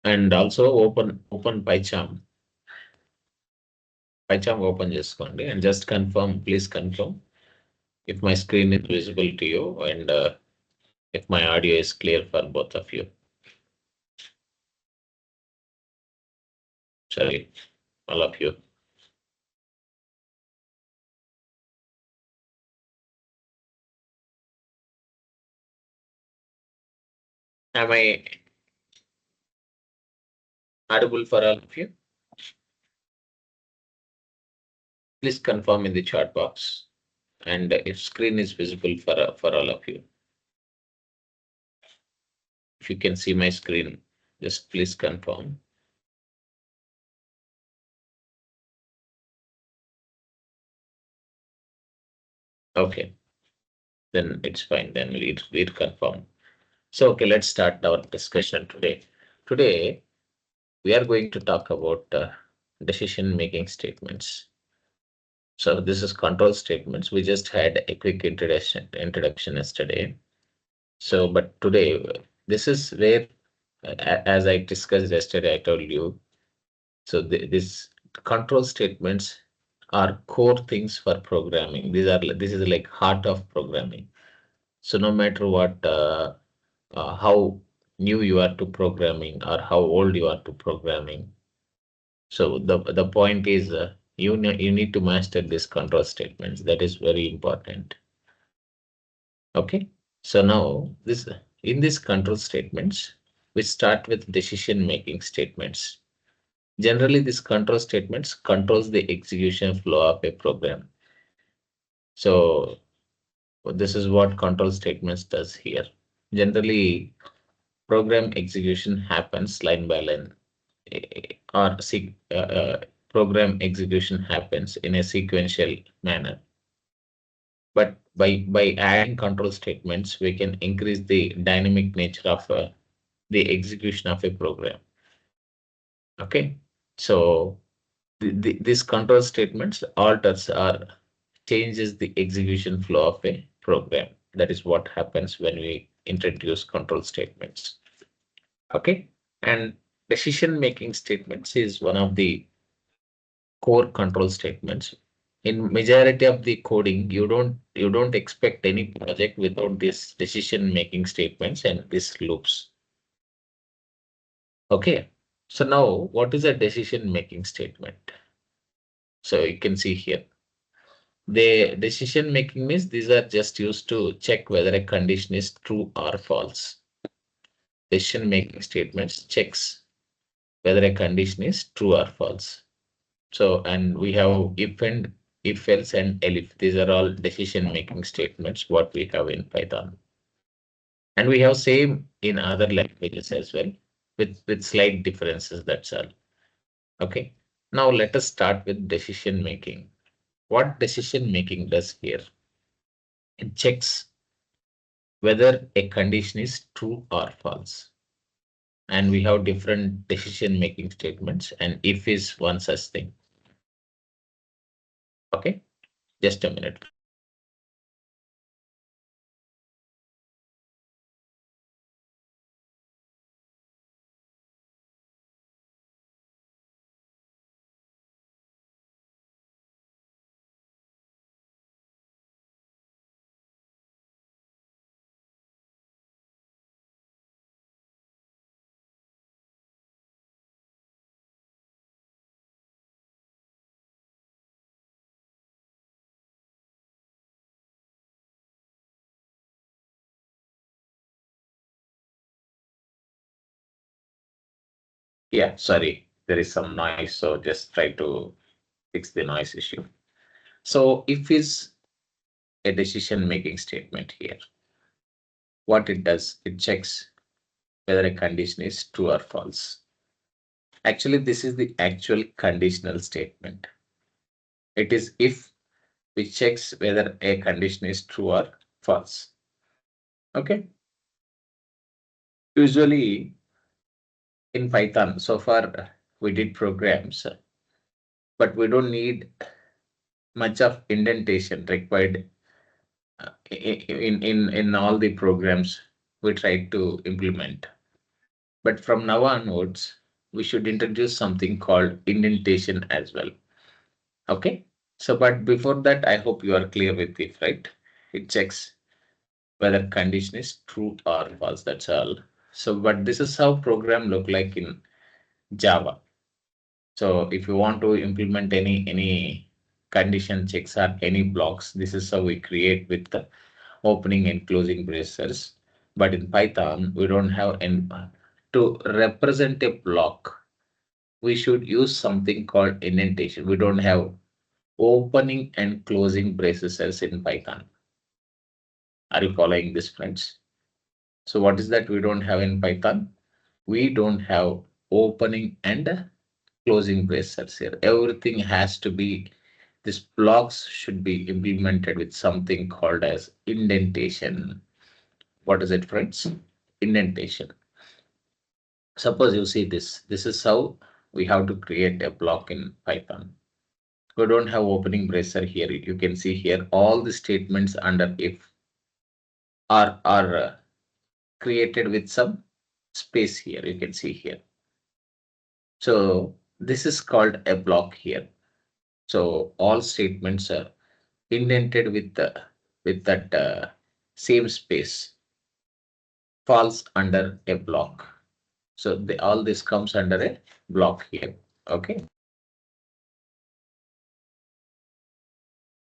And also open PyCharm. PyCharm open చేసుకోండి and just confirm, please confirm if my screen is visible to you and if my audio is clear for both of you. Sorry, all of you. Am I audible for all of you? Please confirm in the chat box and if screen is visible for all of you. If you can see my screen, just please confirm. Okay, then it's fine. Then we'll confirm. So, okay, let's start our discussion today. Today, we are going to talk about decision-making statements. So this is control statements. We just had a quick introduction yesterday. So, but today, this is where, as I discussed yesterday, I told you. So this control statements are core things for programming. This is like heart of programming. So no matter what, how new you are to programming or how old you are to programming. So the point is you need to master these control statements. That is very important. Okay. So now this in these control statements, we start with decision making statements. Generally, these control statements controls the execution flow of a program. So this is what control statements does here. Generally, program execution happens line by line, or program execution happens in a sequential manner. But by adding control statements, we can increase the dynamic nature of the execution of a program. Okay, so these control statements alters or changes the execution flow of a program. That is what happens when we introduce control statements. Okay, and decision making statements is one of the core control statements. In majority of the coding, you don't expect any project without these decision making statements and these loops. Okay, so now what is a decision making statement? So you can see here, the decision making means these are just used to check whether a condition is true or false. Decision making statements checks whether a condition is true or false. So, and we have if and if else and elif. These are all decision making statements what we have in Python. And we have same in other languages as well with slight differences. That's all. Okay. Now let us start with decision making. What decision making does here? It checks whether a condition is true or false. And we have different decision making statements, and if is one such thing. Okay, just a minute. Yeah, sorry, there is some noise, so just try to fix the noise issue. So if is a decision making statement here, what it does, it checks whether a condition is true or false. Actually, this is the actual conditional statement. It is if which checks whether a condition is true or false. Okay. Usually in Python, so far we did programs, but we don't need much of indentation required in all the programs we try to implement. But from now onwards, we should introduce something called indentation as well. Okay. So, but before that, I hope you are clear with it, right? It checks whether condition is true or false. That's all. So, but this is how program look like in Java. So if you want to implement any condition checks or any blocks, this is how we create with the opening and closing braces. But in Python, we don't have an to represent a block. We should use something called indentation. We don't have opening and closing braces as in Python. Are you following this, friends? So what is that we don't have in Python? We don't have opening and closing braces here. Everything has to be, these blocks should be implemented with something called as indentation. What is it, friends? Indentation. Suppose you see this. This is how we have to create a block in Python. We don't have opening bracer here. You can see here all the statements under if are created with some space here. You can see here. So this is called a block here. So all statements are indented with that same space falls under a block. So all this comes under a block here. Okay.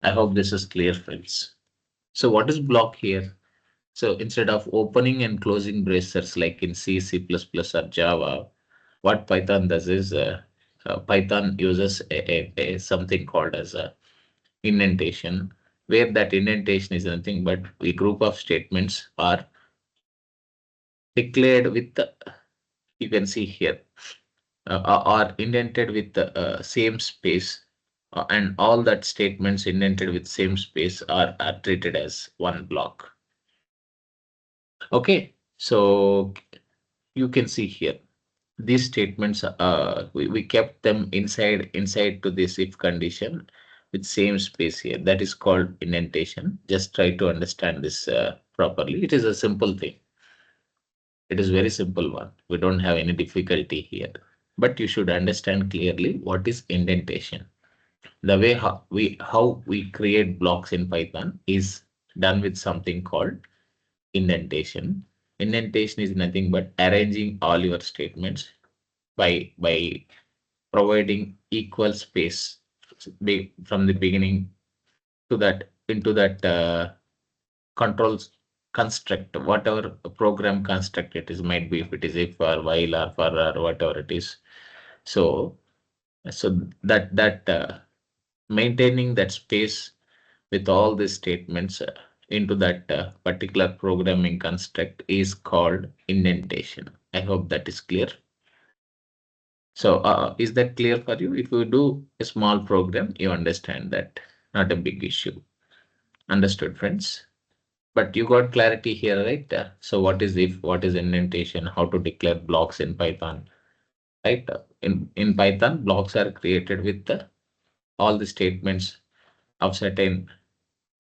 I hope this is clear, friends. So what is block here? So instead of opening and closing bracers like in C, C++ or Java, what Python does is Python uses a something called as a indentation, where that indentation is nothing but a group of statements are declared with the, you can see here, are indented with the same space, and all that statements indented with same space are treated as one block. Okay, so you can see here these statements, we kept them inside to this if condition with same space here. That is called indentation. Just try to understand this properly. It is a simple thing. It is very simple one. We don't have any difficulty here. But you should understand clearly what is indentation. The way how we create blocks in Python is done with something called indentation. Indentation is nothing but arranging all your statements by providing equal space from the beginning to that into that controls construct, whatever program construct it is, might be if it is if or while or for or whatever it is. So that maintaining that space with all these statements into that particular programming construct is called indentation. I hope that is clear. So is that clear for you? If you do a small program, you understand that. Not a big issue. Understood, friends? But you got clarity here, right? So what is if, what is indentation, how to declare blocks in Python, right? In Python, blocks are created with all the statements of certain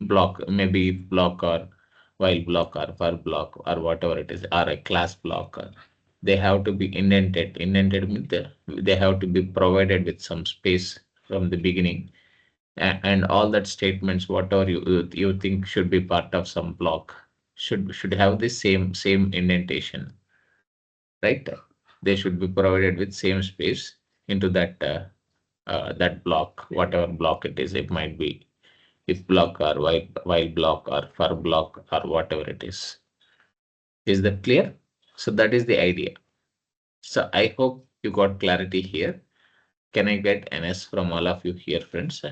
block, maybe if block or while block or for block or whatever it is, or a class block. They have to be indented. Indented means they have to be provided with some space from the beginning. And all that statements, whatever you think should be part of some block, should have the same indentation, right? They should be provided with same space into that block, whatever block it is. It might be if block or while block or for block or whatever it is. Is that clear? So that is the idea. So I hope you got clarity here. Can I get NS from all of you here, friends?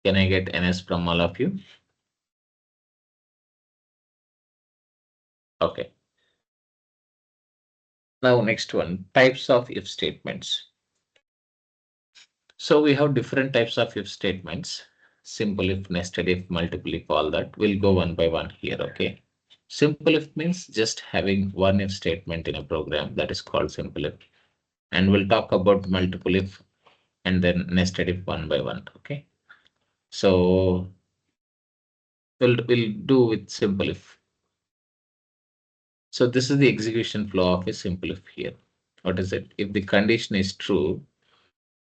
Can I get NS from all of you? Okay. Now next one, types of if statements. So we have different types of if statements. Simple if, nested if, multiple if, all that. We'll go one by one here, okay? Simple if means just having one if statement in a program, that is called simple if. And we'll talk about multiple if and then nested if one by one, okay? So we'll do with simple if. So this is the execution flow of a simple if here. What is it? If the condition is true,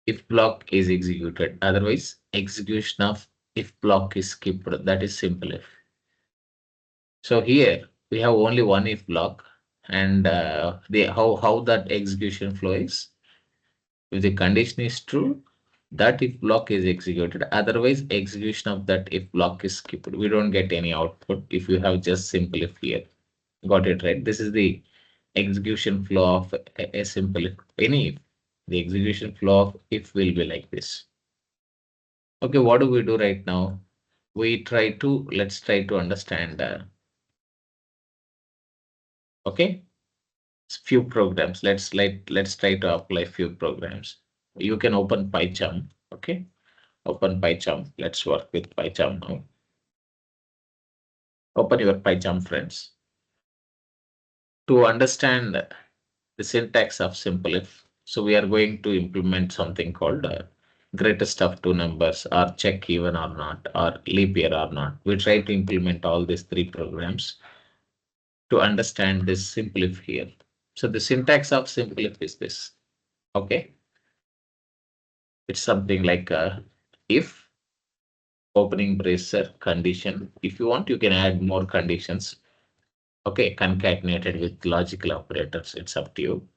if block is executed. Otherwise, execution of if block is skipped. That is simple if. So here we have only one if block, and the how that execution flow is. If the condition is true, that if block is executed. Otherwise, execution of that if block is skipped. We don't get any output if you have just simple if here. Got it right? This is the execution flow of a simple if. Any if. The execution flow of if will be like this. Okay, what do we do right now? Let's try to understand, okay, few programs. Let's try to apply few programs. You can open PyCharm, okay? Open PyCharm. Let's work with PyCharm now. Open your PyCharm, friends. To understand the syntax of simple if, so we are going to implement something called greatest of two numbers, or check even or not, or leap year or not. We try to implement all these three programs to understand this simple if here. So the syntax of simple if is this. Okay. It's something like if opening bracer condition. If you want, you can add more conditions. Okay, concatenated with logical operators. It's up to you.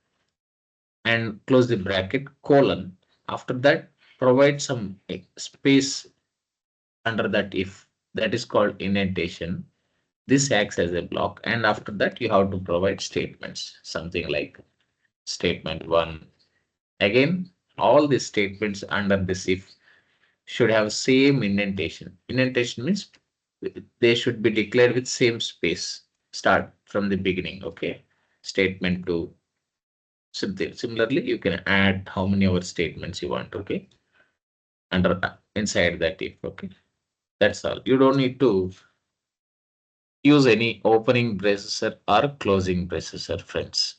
And close the bracket, colon. After that, provide some space under that if. That is called indentation. This acts as a block. And after that, you have to provide statements. Something like statement one. Again, all the statements under this if should have same indentation. Indentation means they should be declared with same space. Start from the beginning. Okay. Statement two. Similarly, you can add how many other statements you want. Okay. Under inside that if. Okay. That's all. You don't need to use any opening braces or closing braces, friends.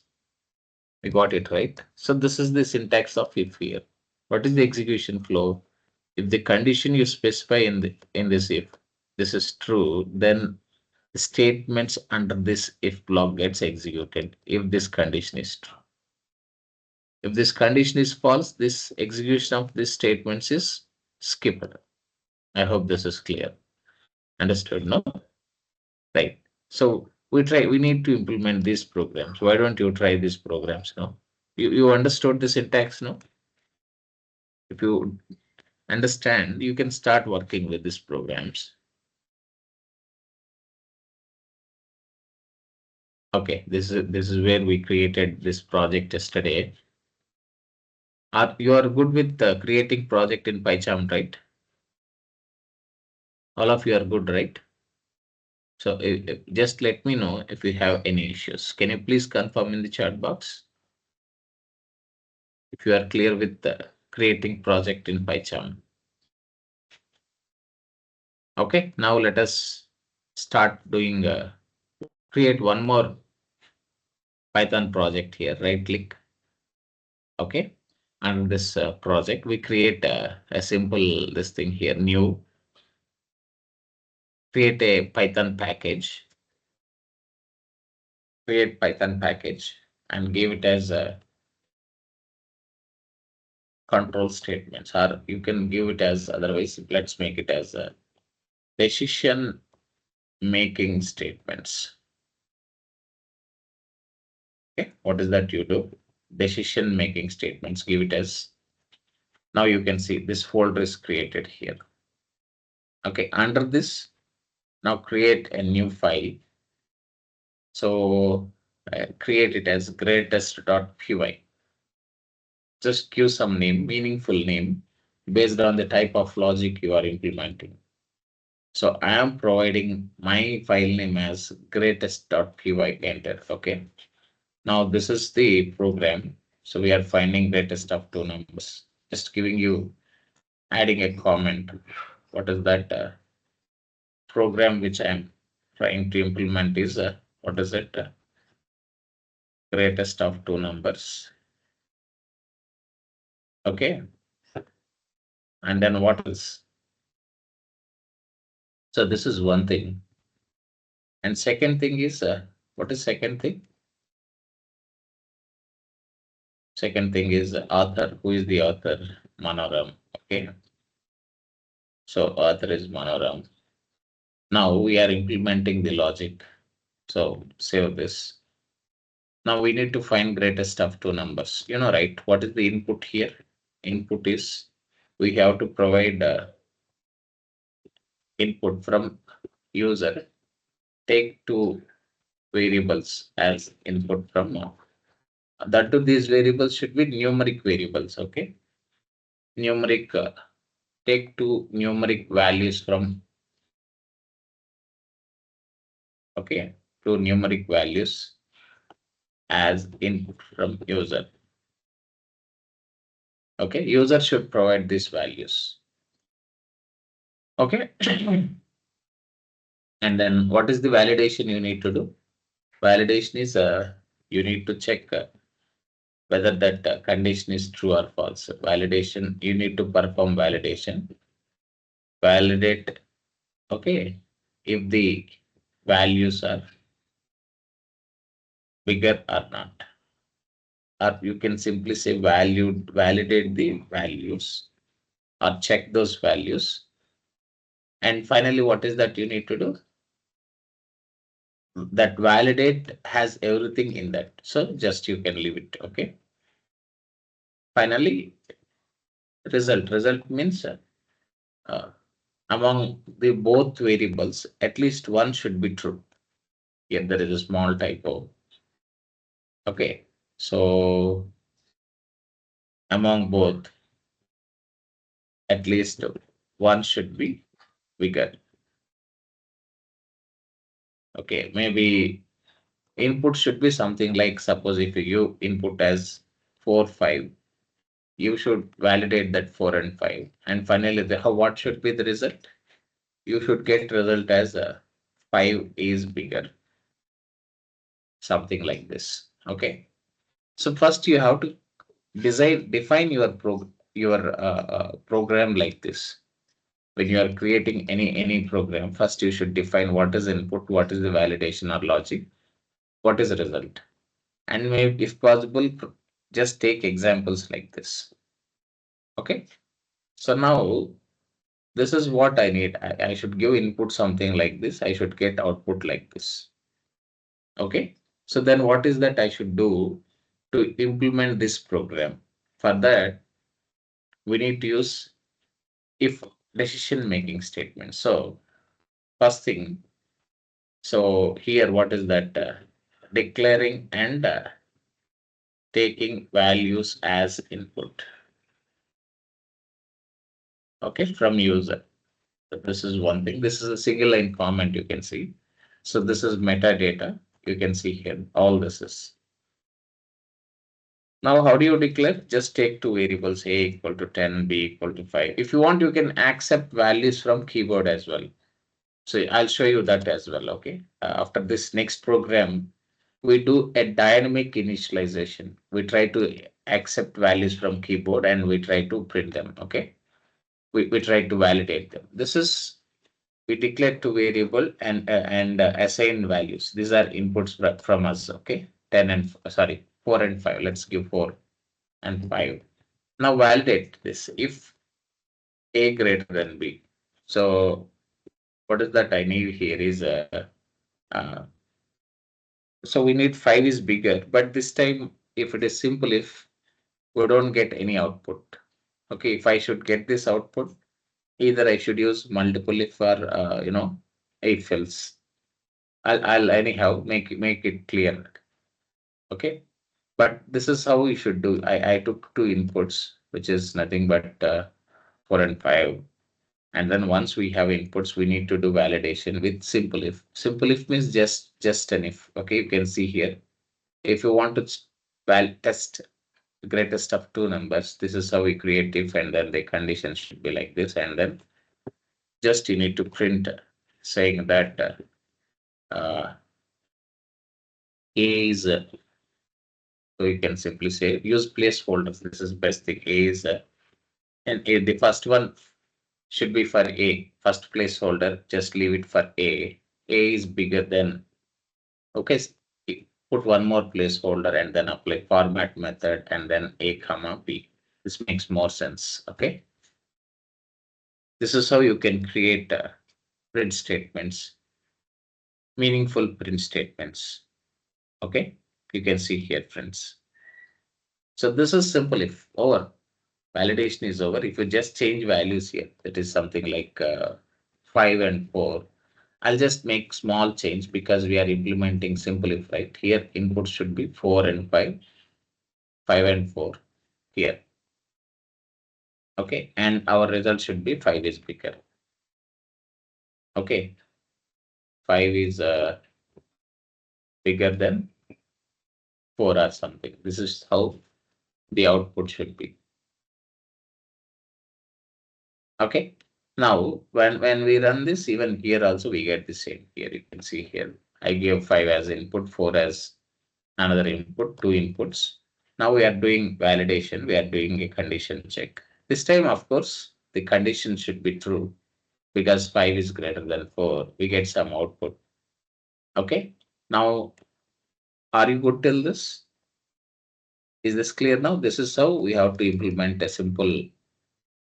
We got it right. So this is the syntax of if here. What is the execution flow? If the condition you specify in this if this is true, then the statements under this if block gets executed if this condition is true. If this condition is false, this execution of these statements is skipped. I hope this is clear. Understood, no? Right. So we need to implement these programs. Why don't you try these programs now? You understood the syntax, no? If you understand, you can start working with these programs. Okay, this is where we created this project yesterday. You are good with creating project in PyCharm, right? All of you are good, right? So just let me know if you have any issues. Can you please confirm in the chat box if you are clear with creating project in PyCharm? Okay, now let us start doing create one more Python project here. Right click. Okay, and this project we create a simple this thing here, new, create a Python package, create Python package and give it as a control statements, or you can give it as, otherwise let's make it as a decision making statements. Okay, what is that you do? Decision making statements, give it as, now you can see this folder is created here. Okay, under this, now create a new file. So create it as greatest.py. Just give some name, meaningful name, based on the type of logic you are implementing. So I am providing my file name as greatest.py, enter. Okay. Now this is the program. So we are finding greatest of two numbers. Just giving you, adding a comment. What is that program which I am trying to implement is, what is it? Greatest of two numbers. Okay. And then what else? So this is one thing. And second thing is What is second thing? Second thing is author. Who is the author? Manoram. Okay. So author is Manoram. Now we are implementing the logic. So save this. Now we need to find greatest of two numbers. You know, right? What is the input here? Input is we have to provide input from user. Take two variables as input from that to these variables should be numeric variables. Okay. Numeric. Take two numeric values from okay two numeric values as input from user. Okay, user should provide these values. Okay. And then what is the validation you need to do? Validation is you need to check whether that condition is true or false. Validation, you need to perform validation. Validate, okay, if the values are bigger or not. Or you can simply say validate the values or check those values. And finally, what is that you need to do? That validate has everything in that. So just you can leave it. Okay. Finally, result. Result means uh, among the both variables, at least one should be true. Here there is a small typo. Okay. So among both, at least one should be bigger. Okay. Maybe input should be something like suppose if you input as 4, 5, you should validate that 4 and 5. And finally, what should be the result? You should get result as 5 is bigger, something like this. Okay. So first you have to define your program like this. When you are creating any program, first you should define what is input, what is the validation or logic, what is the result, and maybe if possible, just take examples like this. Okay. So now this is what I need. I should give input something like this. I should get output like this. Okay. So then what is that I should do to implement this program? For that, we need to use if decision making statement. So first thing, so here what is that? Declaring and taking values as input. Okay, from user. So this is one thing. This is a single line comment you can see. So this is metadata. You can see here. All this is. Now, how do you declare? Just take two variables, A equal to 10, B equal to 5. If you want, you can accept values from keyboard as well. So I'll show you that as well. Okay. After this next program, we do a dynamic initialization. We try to accept values from keyboard and we try to print them. Okay. We try to validate them. This is we declare two variable and assign values. These are inputs from us. Okay. 10 and sorry, 4 and 5. Let's give 4 and 5. Now validate this if A greater than B. So what is that I need here is uh, so we need 5 is bigger, but this time if it is simple if we don't get any output. Okay, if I should get this output, either I should use multiple if or if else. I'll anyhow make it clear. Okay, but this is how we should do. I took two inputs, which is nothing but 4 and 5. And then once we have inputs, we need to do validation with simple if. Simple if means just an if. Okay, you can see here. If you want to test the greatest of two numbers, this is how we create if, and then the condition should be like this. And then just you need to print saying that A is, so you can simply say use placeholders. This is best thing. A is, and A, the first one should be for A. First placeholder, just leave it for A. A is bigger than, okay. put one more placeholder and then apply format method and then a comma b. This makes more sense. Okay. This is how you can create print statements, meaningful print statements. Okay. You can see here, friends. So this is simple. If over validation is over, if you just change values here, that is something like 5 and 4. I'll just make small change because we are implementing simple if, right? Here input should be 4 and 5, 5 and 4 here. Okay. And our result should be 5 is bigger. Okay. 5 is bigger than 4 or something. This is how the output should be. Okay. Now, when we run this, even here also we get the same. Here you can see here. I gave 5 as input, 4 as another input, two inputs. Now we are doing validation. We are doing a condition check. This time, of course, the condition should be true because 5 is greater than 4. We get some output. Okay. Now, are you good till this? Is this clear now? This is how we have to implement a simple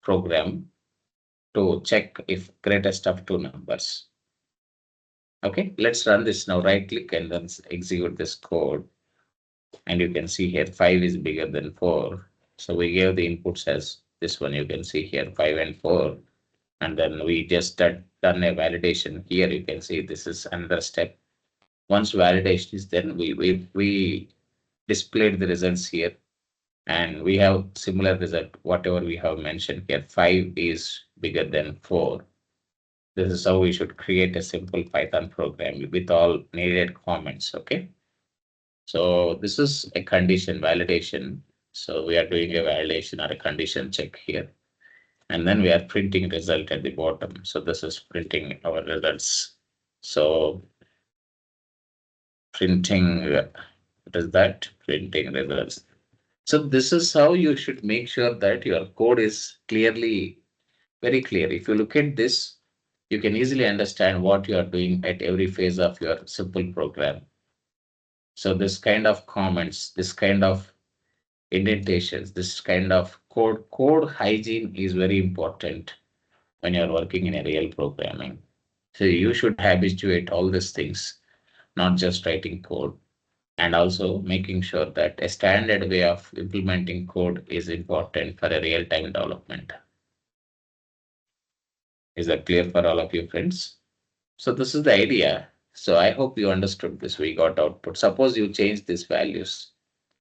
program to check if greatest of two numbers. Okay, let's run this now. Right click and then execute this code. And you can see here 5 is bigger than 4. So we gave the inputs as this one. You can see here 5 and 4. And then we just done a validation here. You can see this is another step. Once validation is done, we displayed the results here. And we have similar result, whatever we have mentioned here. 5 is bigger than 4. This is how we should create a simple Python program with all needed comments. Okay. So this is a condition validation. So we are doing a validation or a condition check here. And then we are printing result at the bottom. So this is printing our results. So printing, what is that? Printing results. So this is how you should make sure that your code is clearly, very clear. If you look at this, you can easily understand what you are doing at every phase of your simple program. So this kind of comments, this kind of indentations, this kind of code hygiene is very important when you're working in a real programming. So you should habituate all these things, not just writing code, and also making sure that a standard way of implementing code is important for a real-time development. Is that clear for all of you friends? So this is the idea. So I hope you understood this. We got output. Suppose you change these values.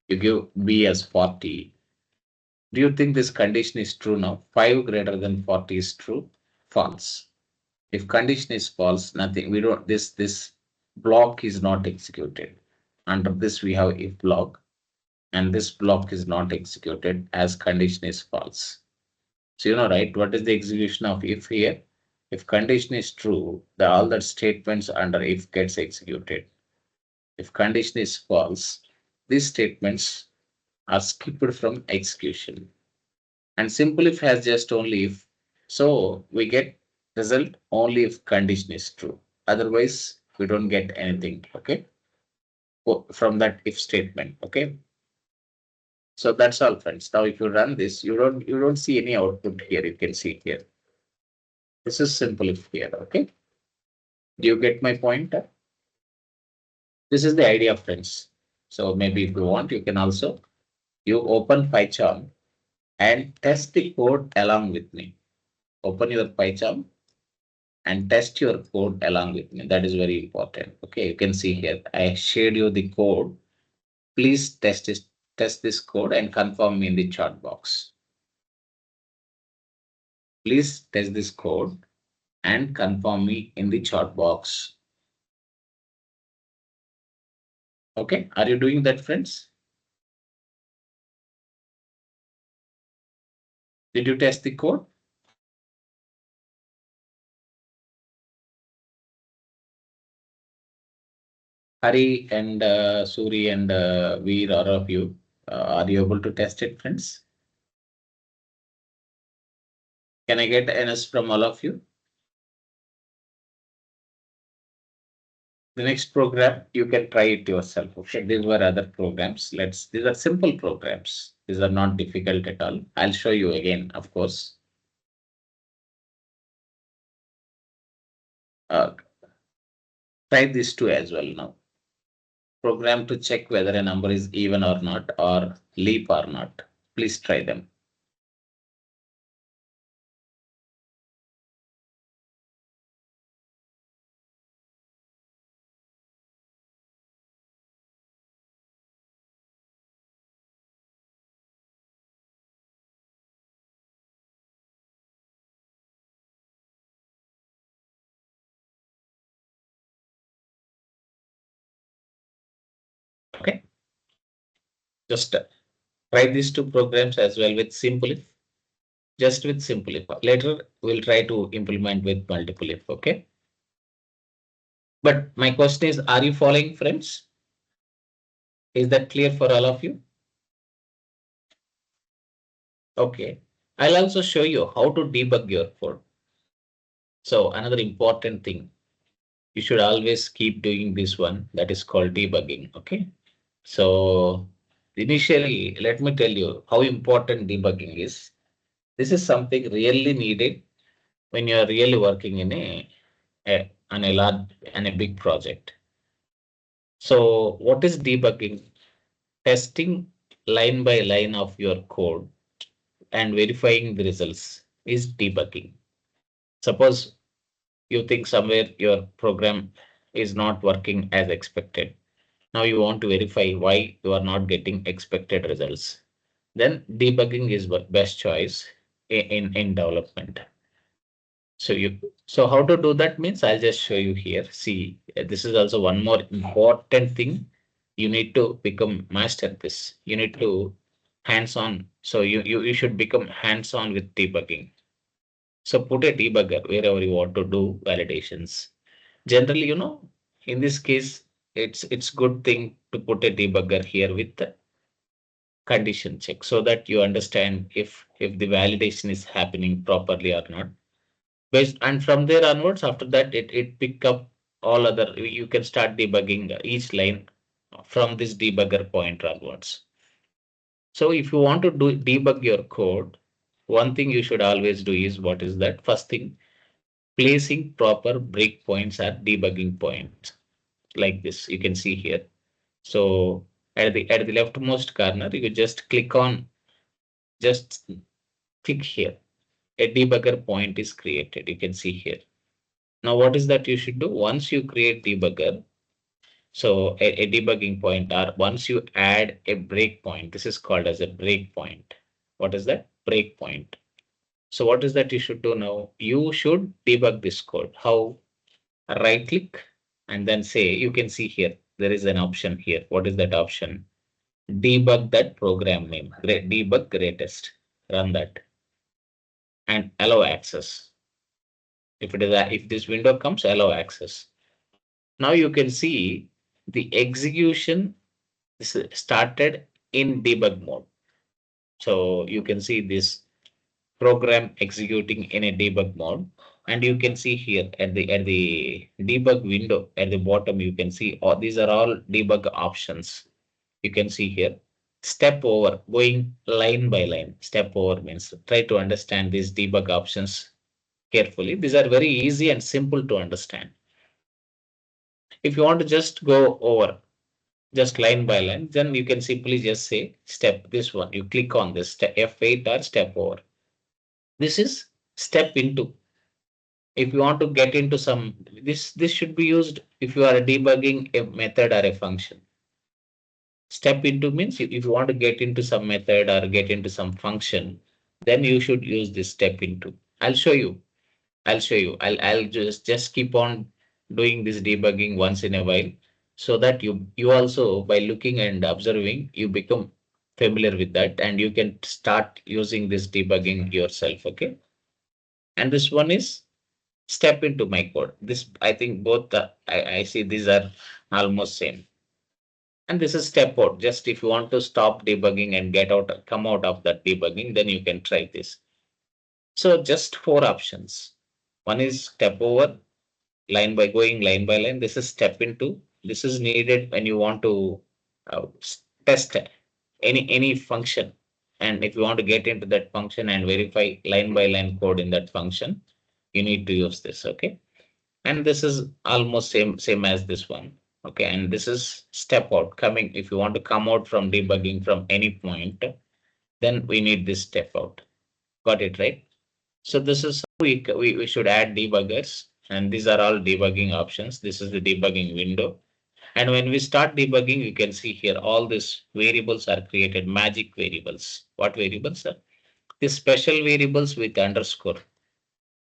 You give B as 40. Do you think this condition is true now? 5 greater than 40 is true? False. If condition is false, nothing. We don't, this block is not executed. Under this, we have if block, and this block is not executed as condition is false. So you know, right? What is the execution of if here? If condition is true, all the statements under if gets executed. If condition is false, these statements are skipped from execution. And simple if has just only if. So we get result only if condition is true. Otherwise, we don't get anything. Okay. From that if statement. Okay. So that's all, friends. Now, if you run this, you don't see any output here. You can see here. This is simple if here. Okay. Do you get my point? This is the idea, friends. So maybe if you want, you can also you open PyCharm and test the code along with me. Open your PyCharm and test your code along with me. That is very important. Okay, you can see here. I shared you the code. Please test this code and confirm me in the chat box. Please test this code and confirm me in the chat box. Okay, are you doing that, friends? Did you test the code? Hari and Suri and Veer, all of you, are you able to test it, friends? Can I get NS from all of you? The next program, you can try it yourself. Okay, these were other programs. These are simple programs. These are not difficult at all. I'll show you again, of course. Uh, Try these two as well now. Program to check whether a number is even or not, or leap or not. Please try them. Okay, just try these two programs as well with simple if. Just with simple if. Later, we'll try to implement with multiple if. Okay. But my question is, are you following, friends? Is that clear for all of you? Okay. I'll also show you how to debug your code. So another important thing, you should always keep doing this one that is called debugging. Okay. So initially, let me tell you how important debugging is. This is something really needed when you are really working in on a large and a big project. So what is debugging? Testing line by line of your code and verifying the results is debugging. Suppose you think somewhere your program is not working as expected. Now you want to verify why you are not getting expected results. Then debugging is best choice in development. So how to do that means I'll just show you here. See, this is also one more important thing. You need to become master at this. You need to hands-on. So you should become hands-on with debugging. So put a debugger wherever you want to do validations. Generally, in this case, it's good thing to put a debugger here with the condition check so that you understand if the validation is happening properly or not. Based and from there onwards, after that, it pick up all other. You can start debugging each line from this debugger point onwards. So if you want to do debug your code, one thing you should always do is what is that? First thing, placing proper breakpoints at debugging points like this. You can see here. So at the leftmost corner, you just just click here. A debugger point is created. You can see here. Now, what is that you should do? Once you create debugger, so a debugging point, or once you add a breakpoint, this is called as a breakpoint. What is that? Breakpoint. So what is that you should do now? You should debug this code. How? Right click and then say, you can see here, there is an option here. What is that option? Debug that program name. Debug greatest. Run that and allow access. If this window comes, allow access. Now you can see the execution started in debug mode. So you can see this program executing in a debug mode. And you can see here at the debug window at the bottom, you can see all these are all debug options. You can see here step over, going line by line. Step over means try to understand these debug options carefully. These are very easy and simple to understand. If you want to just go over just line by line, then you can simply just say step this one. You click on this step F8 or step over. This is step into. If you want to get into some, this should be used if you are debugging a method or a function. Step into means if you want to get into some method or get into some function, then you should use this step into. I'll show you. I'll just keep on doing this debugging once in a while so that you also by looking and observing you become familiar with that and you can start using this debugging yourself. Okay. And this one is step into my code. This I think both I see these are almost same. And this is step out. Just if you want to stop debugging and come out of that debugging, then you can try this. So just four options. One is step over. line by going line by line. This is step into. This is needed when you want to test any function, and if you want to get into that function and verify line by line code in that function, you need to use this. Okay, and this is almost same as this one. Okay, and this is step out coming. If you want to come out from debugging from any point, then we need this step out. Got it right? So this is how we should add debuggers, and these are all debugging options. This is the debugging window. And when we start debugging, you can see here all these variables are created, magic variables. What variables are? These special variables with underscore.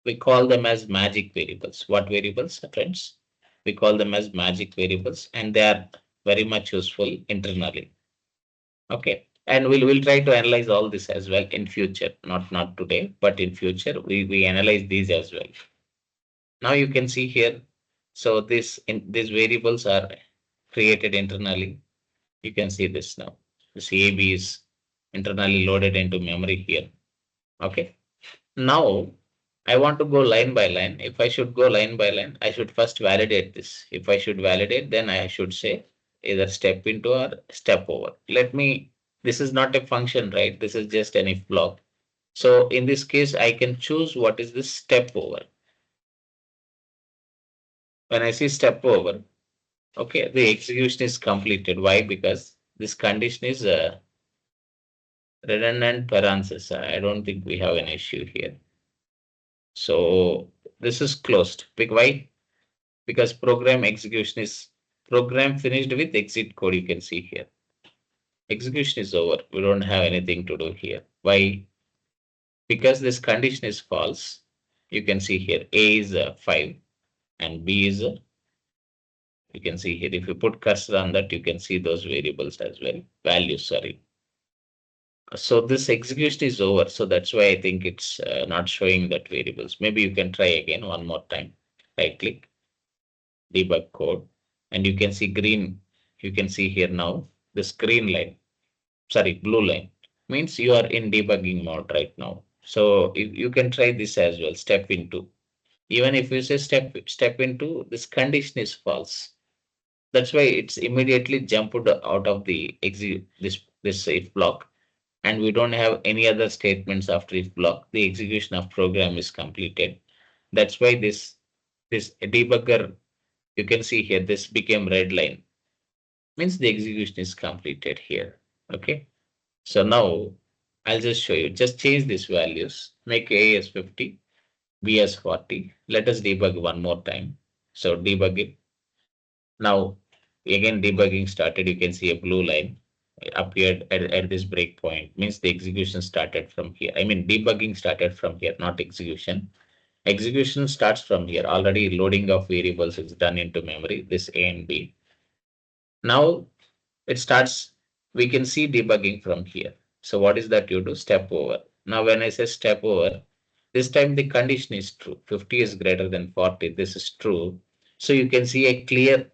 We call them as magic variables. What variables, friends? We call them as magic variables, and they are very much useful internally. Okay. And we'll try to analyze all this as well in future, not today, but in future we analyze these as well. Now you can see here. So these variables are created internally. You can see this now. This AB is internally loaded into memory here. Okay. Now I want to go line by line. If I should go line by line, I should first validate this. If I should validate, then I should say either step into or step over. This is not a function, right? This is just an if block. So in this case, I can choose what is this step over. When I see step over, okay, the execution is completed. Why? Because this condition is redundant parenthesis. I don't think we have an issue here. So this is closed. Why? Because program finished with exit code. You can see here. Execution is over. We don't have anything to do here. Why? Because this condition is false. You can see here A is 5 and B is you can see here. If you put cursor on that, you can see those variables as well. Values, sorry. So this execution is over. So that's why I think it's not showing that variables. Maybe you can try again one more time. Right click, debug code, and you can see green. You can see here now this green line, sorry, blue line means you are in debugging mode right now. So you can try this as well. Step into. Even if you say step into, this condition is false. That's why it's immediately jumped out of the this if block, and we don't have any other statements after if block. The execution of program is completed. That's why this debugger, you can see here, this became red line, means the execution is completed here. Okay. So now I'll just show you. Just change these values. Make A as 50, B as 40. Let us debug one more time. So debug it. Now again debugging started. You can see a blue line appeared at this breakpoint. Means the execution started from here. I mean debugging started from here, not execution. Execution starts from here. Already loading of variables is done into memory. This A and B. Now it starts, we can see debugging from here. So what is that you do? Step over. Now when I say step over, this time the condition is true. 50 is greater than 40. This is true. So you can see a clear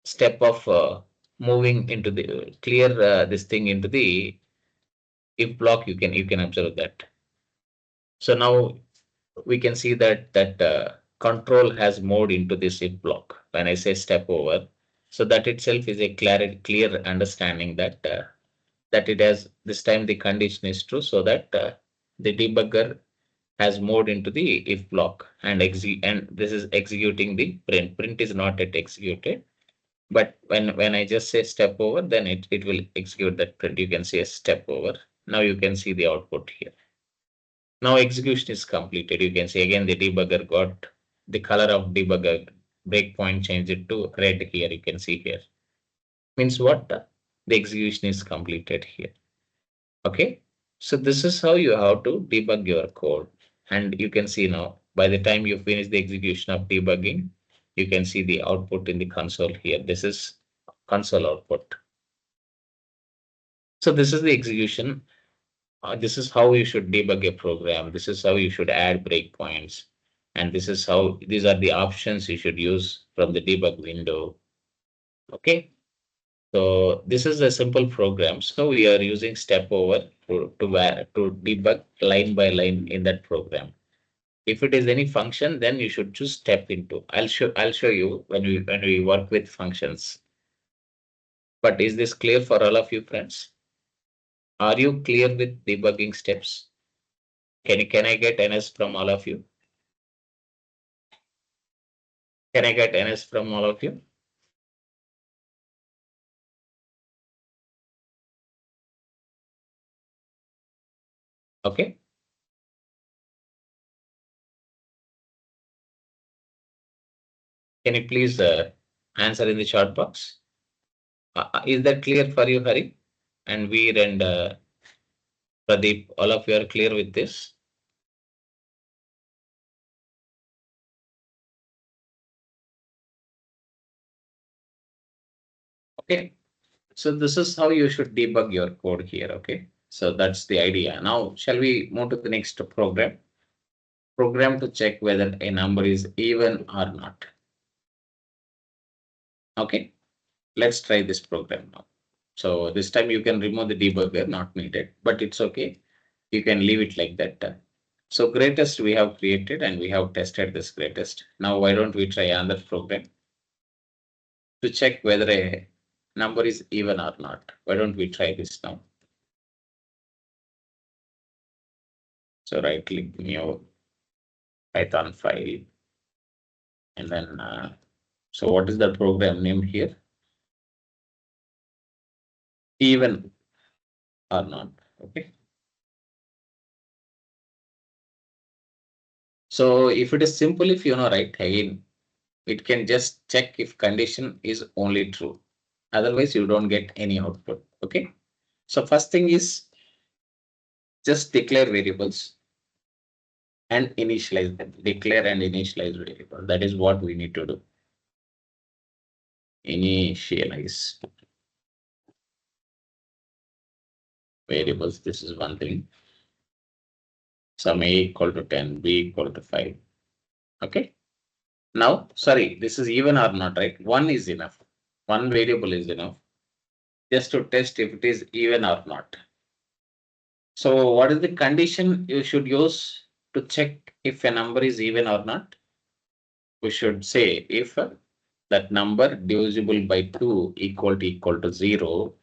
step of moving into the clear this thing into the if block. You can observe that. So now we can see that control has moved into this if block when I say step over. So that itself is a clear understanding that it has this time the condition is true, so that the debugger has moved into the if block and this is executing the print. Print is not yet executed, but when I just say step over, then it will execute that print. You can see a step over. Now you can see the output here. Now execution is completed. You can see again the debugger got the color of debugger breakpoint, change it to red here. You can see here. Means what? The execution is completed here. Okay. So this is how you have to debug your code. And you can see now, by the time you finish the execution of debugging, you can see the output in the console here. This is console output. So this is the execution. This is how you should debug a program. This is how you should add breakpoints. And this is how, these are the options you should use from the debug window. Okay. So this is a simple program. So we are using step over to debug line by line in that program. If it is any function, then you should choose step into. I'll show you when we work with functions. But is this clear for all of you friends? Are you clear with debugging steps? Can I get NS from all of you? Can I get NS from all of you? Okay. Can you please answer in the chat box? Is that clear for you, Hari? And Veer and Pradeep, all of you are clear with this? Okay. So this is how you should debug your code here. Okay. So that's the idea. Now, shall we move to the next program? Program to check whether a number is even or not. Okay. Let's try this program now. So this time you can remove the debugger, not needed, but it's okay. You can leave it like that. So greatest we have created and we have tested this greatest. Now why don't we try another program to check whether a number is even or not? Why don't we try this now? So right click new Python file and then so what is the program name here? Even or not. Okay. So if it is simple, if you know right again, it can just check if condition is only true. Otherwise, you don't get any output. Okay. So first thing is just declare variables and initialize them. Declare and initialize variable. That is what we need to do. Initialize variables. This is one thing. Some a equal to 10, b equal to 5. Okay. Now, sorry, this is even or not, right? One is enough. One variable is enough just to test if it is even or not. So what is the condition you should use to check if a number is even or not? We should say if that number divisible by 2 equal to 0.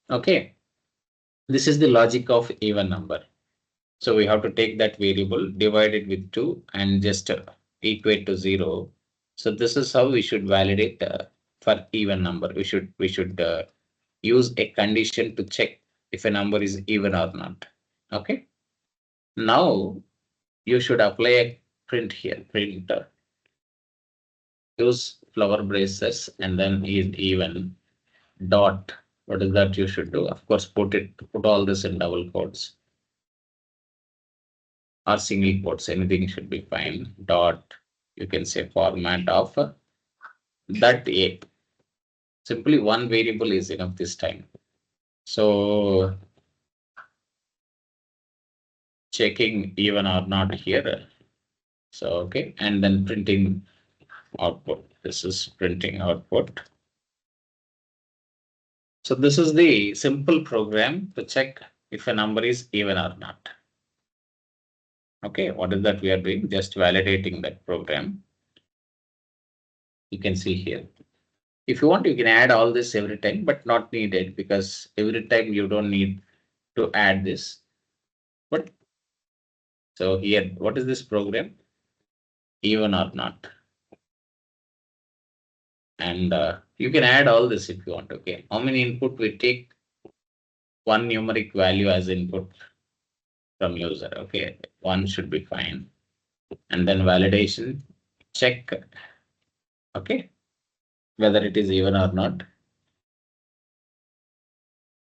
Okay. This is the logic of even number. So we have to take that variable, divide it with 2 and just equate to 0. So this is how we should validate for even number. We should use a condition to check if a number is even or not. Okay. Now you should apply a print here. Print use flower braces and then is even dot. What is that you should do? Of course, put all this in double quotes or single quotes. Anything should be fine. Dot. You can say format of that a. Simply one variable is enough this time. So checking even or not here. So okay, and then printing output. This is printing output. So this is the simple program to check if a number is even or not. Okay, what is that we are doing? Just validating that program. You can see here. If you want, you can add all this every time, but not needed because every time you don't need to add this. But so here, what is this program? Even or not. And you can add all this if you want. Okay, how many input we take? One numeric value as input from user. Okay, one should be fine. And then validation, check. Okay, whether it is even or not.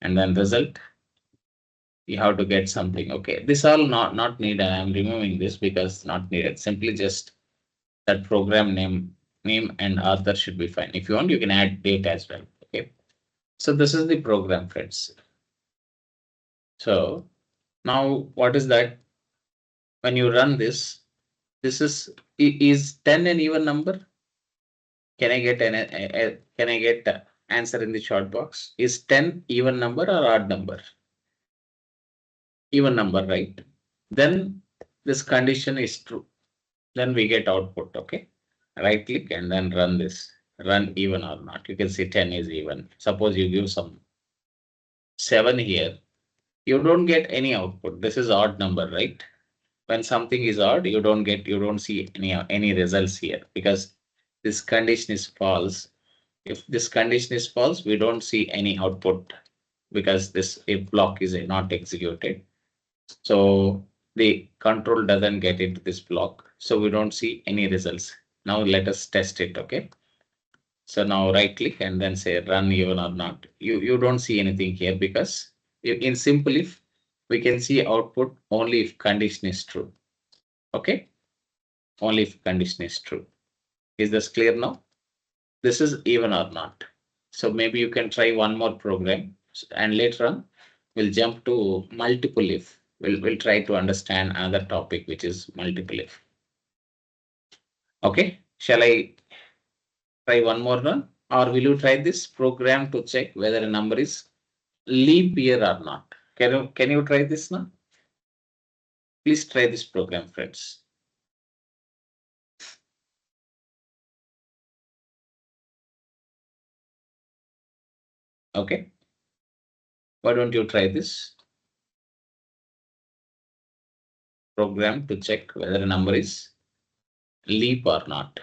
And then result, you have to get something. Okay, this all not needed. I'm removing this because not needed. Simply just that program name and author should be fine. If you want, you can add date as well. Okay, so this is the program, friends. So now what is that? When you run this, this is 10 an even number? Can I get can I get answer in the chat box? Is 10 even number or odd number? Even number, right? Then this condition is true, then we get output. Okay. Right click and then run this. Run even or not. You can see 10 is even. Suppose you give some 7 here. You don't get any output. This is odd number, right? When something is odd, you don't see any results here because this condition is false. If this condition is false, we don't see any output because this if block is not executed. So the control doesn't get into this block. So we don't see any results. Now let us test it. Okay. So now right click and then say run even or not. You don't see anything here because in simple if we can see output only if condition is true. Okay. Only if condition is true. Is this clear now? This is even or not. So maybe you can try one more program and later on we'll jump to multiple if. We'll try to understand another topic which is multiple if. Okay. Shall I try one more run? Or will you try this program to check whether a number is leap year or not? Can you try this now? Please try this program, friends. Okay. Why don't you try this program to check whether a number is leap or not?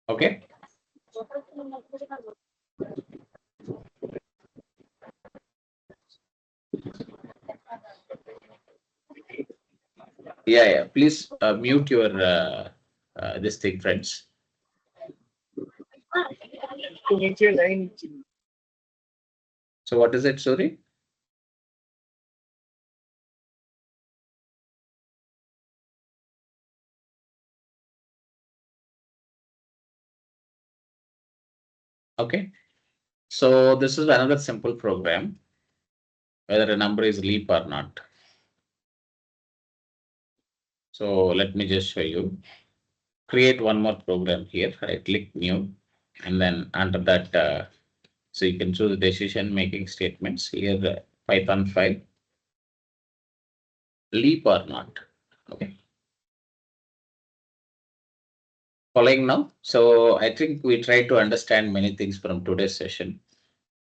Okay. Yeah. Please mute your this thing, friends. So what is it? Sorry. Okay. So this is another simple program, whether a number is leap or not. So let me just show you. Create one more program here. Right click new, and then under that, so you can choose decision making statements here. Python file leap or not. Okay. Following now. So I think we try to understand many things from today's session.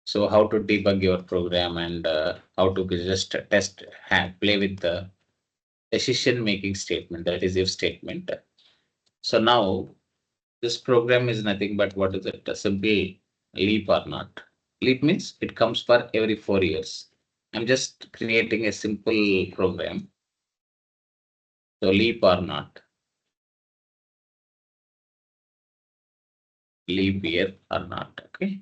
So how to debug your program and how to just test, play with the decision making statement, that is if statement. So now this program is nothing but what is it? A simple leap or not. Leap means it comes for every 4 years. I'm just creating a simple program. So leap or not. Leap year or not. Okay.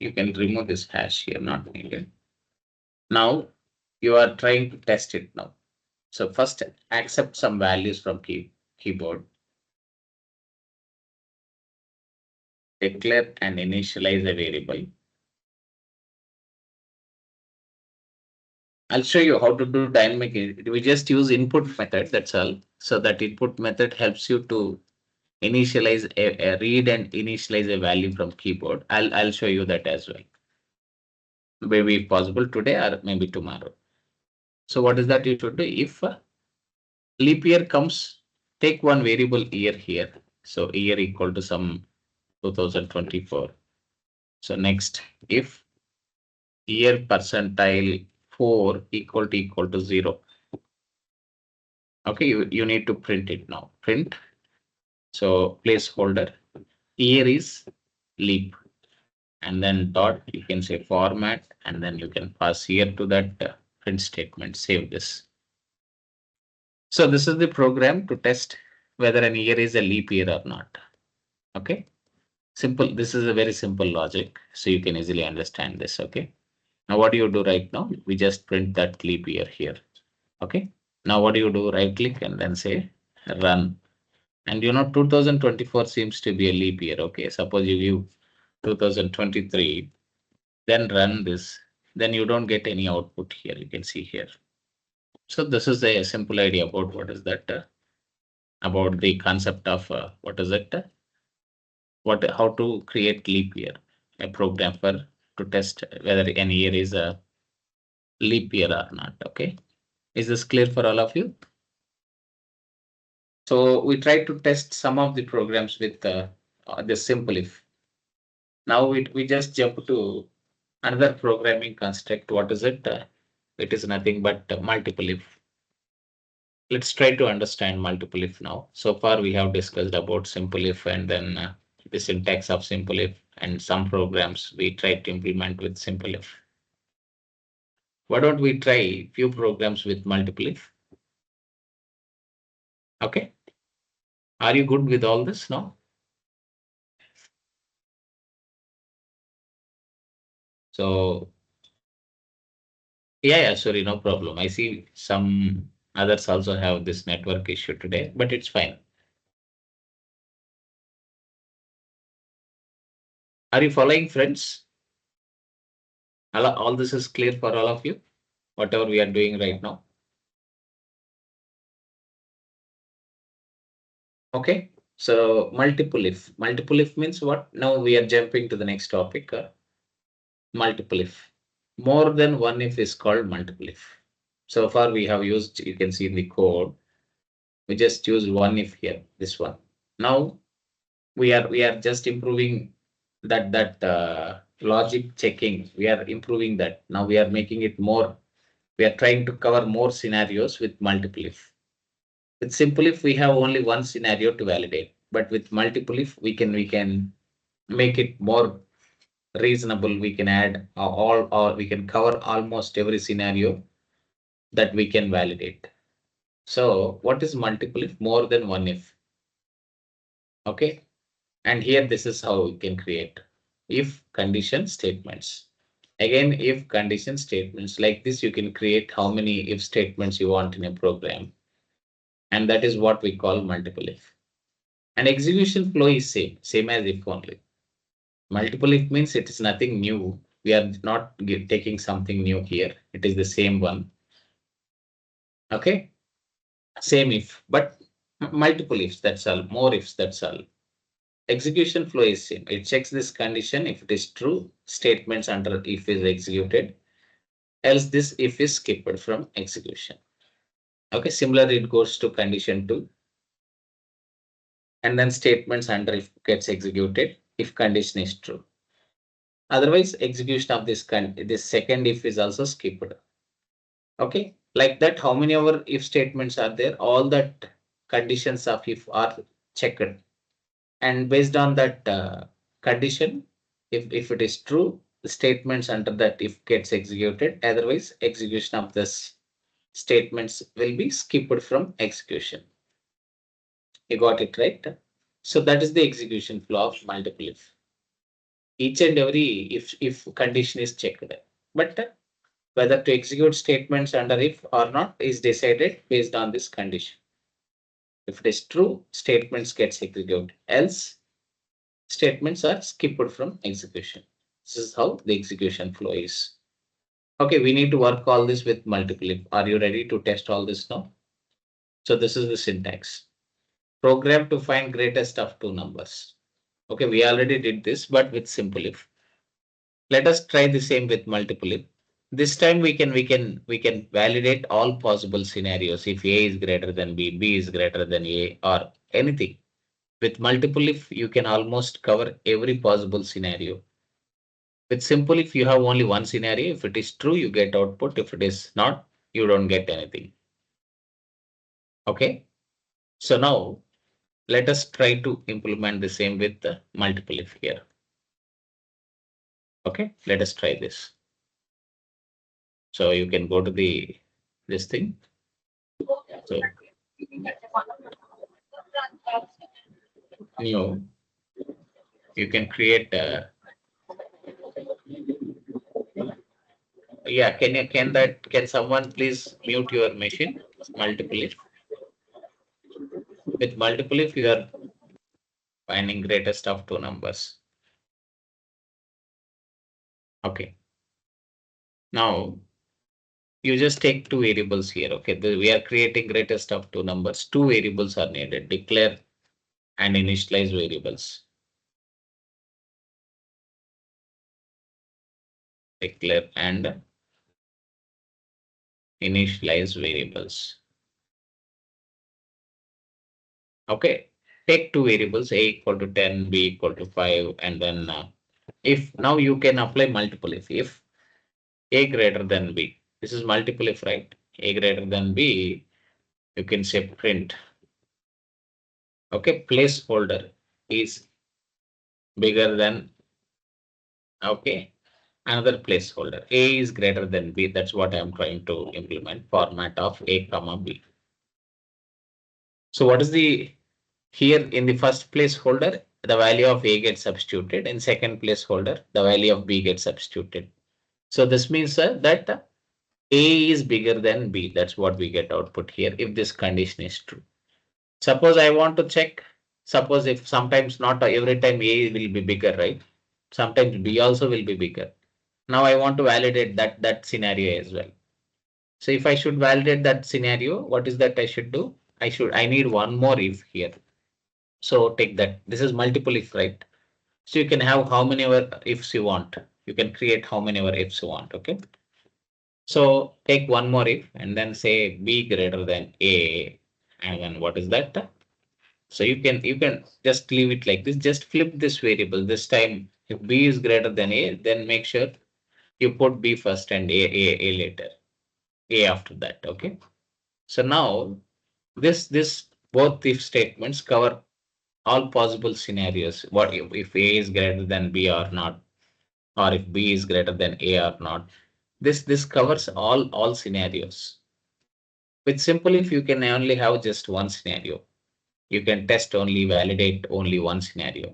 You can remove this hash here, not needed. Now you are trying to test it now. So first accept some values from keyboard. Declare and initialize a variable. I'll show you how to do dynamic. We just use input method. That's all. So that input method helps you to initialize a read and initialize a value from keyboard. I'll show you that as well. Maybe possible today or maybe tomorrow. So what is that you should do? If leap year comes, take one variable year here. So year equal to some 2024. So next, if year percentile 4 equal to 0. Okay, you need to print it now. Print. So placeholder. Year is leap. And then dot, you can say format, and then you can pass here to that print statement. Save this. So this is the program to test whether an year is a leap year or not. Okay. Simple. This is a very simple logic. So you can easily understand this. Okay. Now what do you do right now? We just print that leap year here. Okay. Now what do you do? Right click and then say run. And 2024 seems to be a leap year. Okay. Suppose you give 2023, then run this. then you don't get any output here. You can see here. So this is a simple idea about what is that, about the concept of what is it, what how to create leap year, a program for to test whether any year is a leap year or not. Okay, is this clear for all of you? So we try to test some of the programs with the simple if. Now we just jump to another programming construct. What is it? It is nothing but multiple if. Let's try to understand multiple if now. So far we have discussed about simple if and then the syntax of simple if and some programs we try to implement with simple if. Why don't we try few programs with multiple if? Okay. Are you good with all this now? So yeah, sorry, no problem. I see some others also have this network issue today, but it's fine. Are you following, friends? All this is clear for all of you, whatever we are doing right now. Okay. So multiple if. Multiple if means what? Now we are jumping to the next topic. Multiple if. More than one if is called multiple if. So far we have used, you can see in the code, we just use one if here, this one. Now we are just improving that logic checking. We are improving that. Now we are making it more. We are trying to cover more scenarios with multiple if. With simple if we have only one scenario to validate, but with multiple if we can make it more reasonable. We can add all or we can cover almost every scenario that we can validate. So what is multiple if? More than one if. Okay. And here this is how we can create if condition statements. Again, if condition statements like this, you can create how many if statements you want in a program. And that is what we call multiple if. And execution flow is same as if only. Multiple if means it is nothing new. We are not taking something new here. It is the same one. Okay. Same if, but multiple ifs, that's all. More ifs, that's all. Execution flow is same. It checks this condition. If it is true, statements under if is executed. Else this if is skipped from execution. Okay. Similarly, it goes to condition 2. And then statements under if gets executed if condition is true. Otherwise, execution of this second if is also skipped. Okay, like that, how many our if statements are there? All that conditions of if are checked, and based on that condition, if it is true, the statements under that if gets executed. Otherwise, execution of this statements will be skipped from execution. You got it right? So that is the execution flow of multiple if. Each and every if condition is checked, but whether to execute statements under if or not is decided based on this condition. If it is true, statements gets executed. Else, statements are skipped from execution. This is how the execution flow is. Okay, we need to work all this with multiple if. Are you ready to test all this now? So this is the syntax. Program to find greatest of two numbers. Okay, we already did this, but with simple if. Let us try the same with multiple if. This time we can validate all possible scenarios. If A is greater than B, B is greater than A, or anything. With multiple if, you can almost cover every possible scenario. With simple if, you have only one scenario. If it is true, you get output. If it is not, you don't get anything. Okay. So now let us try to implement the same with the multiple if here. Okay. Let us try this. So you can go to this thing. So new, you can create yeah, can someone please mute your machine? Multiple if. With multiple if, you are finding greatest of two numbers. Okay. Now you just take two variables here. Okay, we are creating greatest of two numbers. Two variables are needed: declare and initialize variables. Declare and initialize variables. Okay, take two variables, a equal to 10, b equal to 5, and then if now you can apply multiple if a greater than b. This is multiple if, right? A greater than b, you can say print. Okay, placeholder is bigger than, okay, another placeholder. A is greater than b. That's what I'm trying to implement, format of a comma b. So what is the here in the first placeholder, the value of a gets substituted. In second placeholder, the value of b gets substituted. So this means that a is bigger than b. That's what we get output here if this condition is true. Suppose I want to check, suppose if sometimes not every time a will be bigger, right? Sometimes b also will be bigger. Now I want to validate that scenario as well. So if I should validate that scenario, what is that I should do? I need one more if here. So take that. This is multiple if, right? So you can have how many ever ifs you want. You can create how many ever ifs you want. Okay. So take one more if and then say b greater than a, and then what is that? So you can just leave it like this. Just flip this variable. This time, if b is greater than a, then make sure you put b first and a later, a after that. Okay. So now this both if statements cover all possible scenarios. What if a is greater than b or not, or if b is greater than a or not? This covers all scenarios. With simple if you can only have just one scenario. You can test only, validate only one scenario.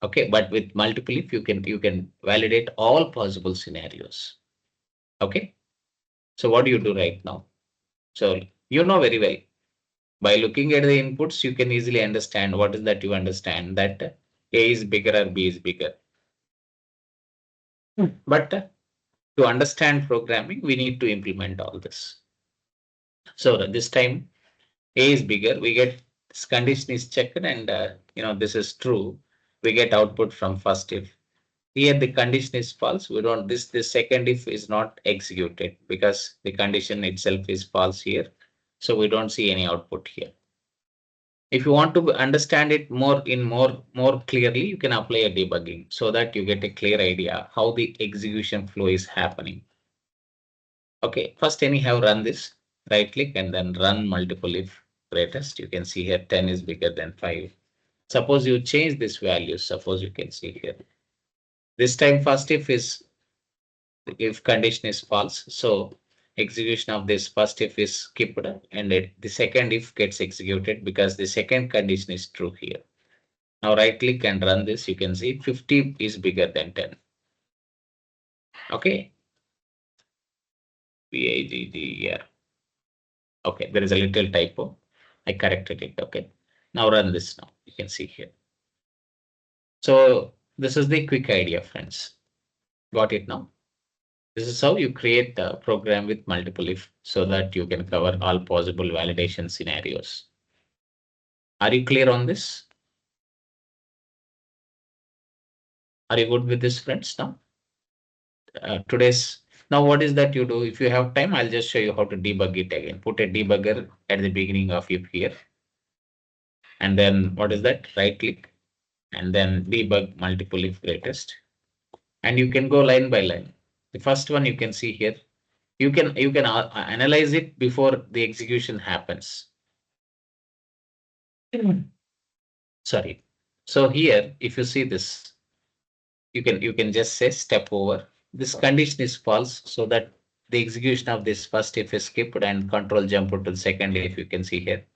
Okay, but with multiple if you can validate all possible scenarios. Okay, so what do you do right now? So you know very well by looking at the inputs, you can easily understand what is that you understand that A is bigger or B is bigger. But to understand programming, we need to implement all this. So this time A is bigger, we get this condition is checked and this is true. We get output from first if. Here the condition is false. We don't this second if is not executed because the condition itself is false here. So we don't see any output here. If you want to understand it more clearly, you can apply a debugging so that you get a clear idea how the execution flow is happening. Okay, first anyhow run this, right click and then run multiple if greatest. You can see here 10 is bigger than 5. Suppose you change this value, suppose you can see here. This time first if condition is false, so execution of this first if is skipped and the second if gets executed because the second condition is true here. Now right click and run this. You can see 50 is bigger than 10. Okay. BAGG, yeah. Okay, there is a little typo. I corrected it. Okay. Now run this now. You can see here. So this is the quick idea, friends. Got it now? This is how you create the program with multiple if so that you can cover all possible validation scenarios. Are you clear on this? Are you good with this, friends? Now, today's now what is that you do? If you have time, I'll just show you how to debug it again. Put a debugger at the beginning of if here. And then what is that? Right click and then debug multiple if greatest. And you can go line by line. The first one you can see here. You can analyze it before the execution happens. Sorry. So here, if you see this, you can just say step over. This condition is false, so that the execution of this first if is skipped and control jump to the second if. You can see here.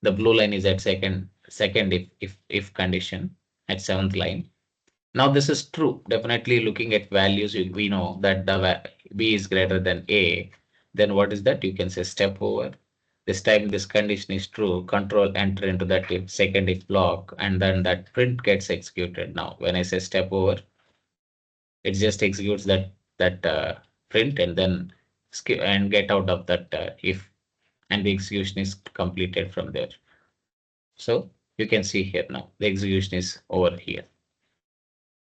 The blue line is at second if condition at seventh line. Now this is true. Definitely looking at values, we know that the b is greater than a. Then what is that? You can say step over. This time this condition is true. Control enter into that second if block, and then that print gets executed. Now when I say step over, it just executes that print and then skip and get out of that if, and the execution is completed from there. So you can see here now the execution is over here.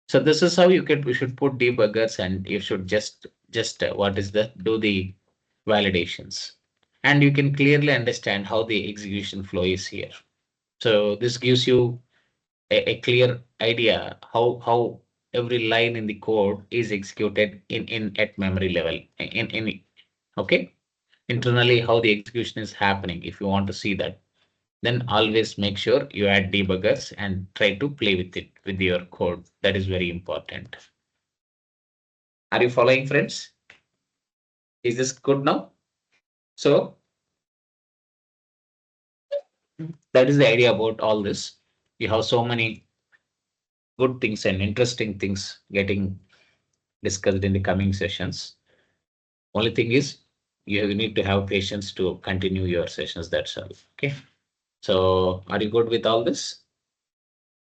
So this is how you should put debuggers, and you should just what is the do the validations, and you can clearly understand how the execution flow is here. So this gives you a clear idea how every line in the code is executed in at memory level in okay, internally how the execution is happening. If you want to see that, then always make sure you add debuggers and try to play with it with your code. That is very important. Are you following, friends? Is this good now? So that is the idea about all this. You have so many good things and interesting things getting discussed in the coming sessions. Only thing is you need to have patience to continue your sessions. That's all. Okay. So are you good with all this?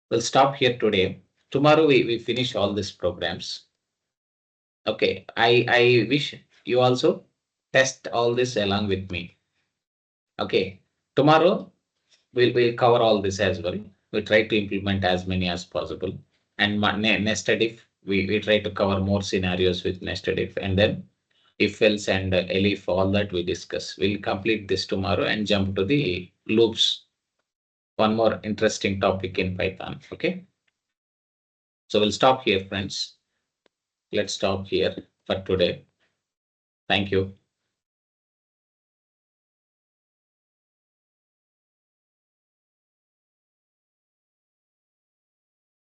We'll stop here today. Tomorrow we finish all these programs. Okay. I wish you also test all this along with me. Okay. Tomorrow we'll cover all this as well. We try to implement as many as possible. And nested if we try to cover more scenarios with nested if, and then if else and elif, all that we discuss. We'll complete this tomorrow and jump to the loops. One more interesting topic in Python. Okay. So we'll stop here, friends. Let's stop here for today. Thank you.